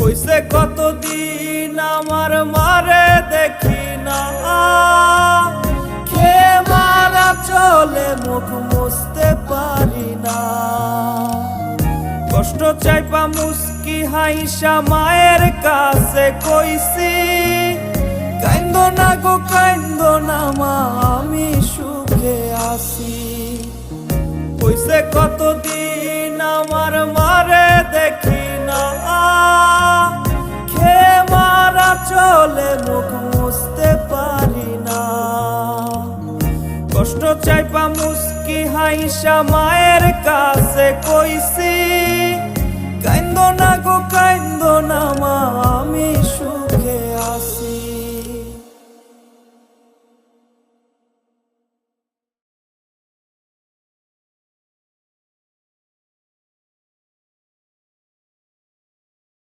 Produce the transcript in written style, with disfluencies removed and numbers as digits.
হইছে কতদিন আমার মারে দেখি না, খেয়ে মারা চলে মুখ মুছতে পারি না। কষ্ট চাইপা মুস্কি হাইসা মায়ের কাছে কইছি, কাইন্দো না গো কাইন্দো না মা, আমি সুখে আছি। হইছে কতদিন আমার মারে দেখি না, খেয়ে মারা চলে মুখ মুছতে পারি না। কষ্ট চাইপা মুস্কি হাইসা মায়ের কাছে কইছি, কাইন্দো না গো কাইন্দো